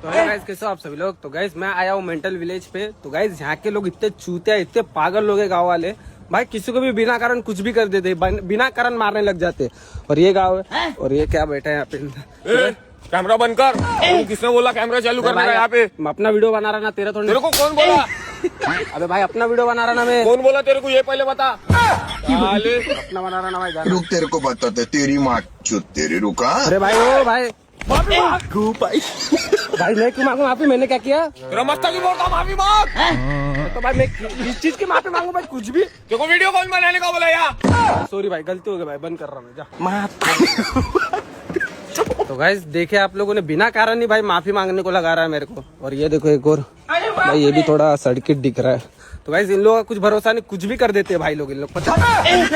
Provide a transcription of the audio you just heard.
तो गाइस कैसे हो आप सभी लोग। तो गाइस मैं आया हूँ मेंटल विलेज पे। तो गाइस यहाँ के लोग इतने चूते हैं, इतने पागल लोग हैं गाँव वाले। भाई किसी को भी बिना कारण कुछ भी कर देते, बिना कारण मारने लग जाते। और ये गाँव है और ये क्या बैठा है यहाँ पे। कैमरा बंद कर। किसने बोला कैमरा चालू करने का यहाँ पे? मैं अपना वीडियो बना रहा ना, तेरा थोड़ा। तेरे को कौन बोला? अबे भाई अपना वीडियो बना रहा ना मैं। कौन बोला तेरे को ये पहले बता। साले। अपना बना रहा ना भाई गाना। रुक तेरे को बताते तेरी माँ चुत तेरी रुका। अरे भाई ओ भाई भाई मैं क्यों मांगू माफी, मैंने क्या किया? तेरा मस्ता की बोलता माफी मांग। तो भाई मैं किस चीज की माफी मांगू भाई, कुछ भी। तेरे को वीडियो कौन बनाने का बोला यार? सॉरी भाई गलती हो गई भाई, बंद कर रहा हूँ मैं, जा। तो गाइस देखे आप लोगों ने बिना कारण ही भाई माफी मांगने को लगा रहा है मेरे को। और ये देखो एक और भाई, ये भी थोड़ा सर्किट दिख रहा है। तो गाइस इन लोगों का कुछ भरोसा नहीं, कुछ भी कर देते हैं भाई लोग, इन लोग पता नहीं।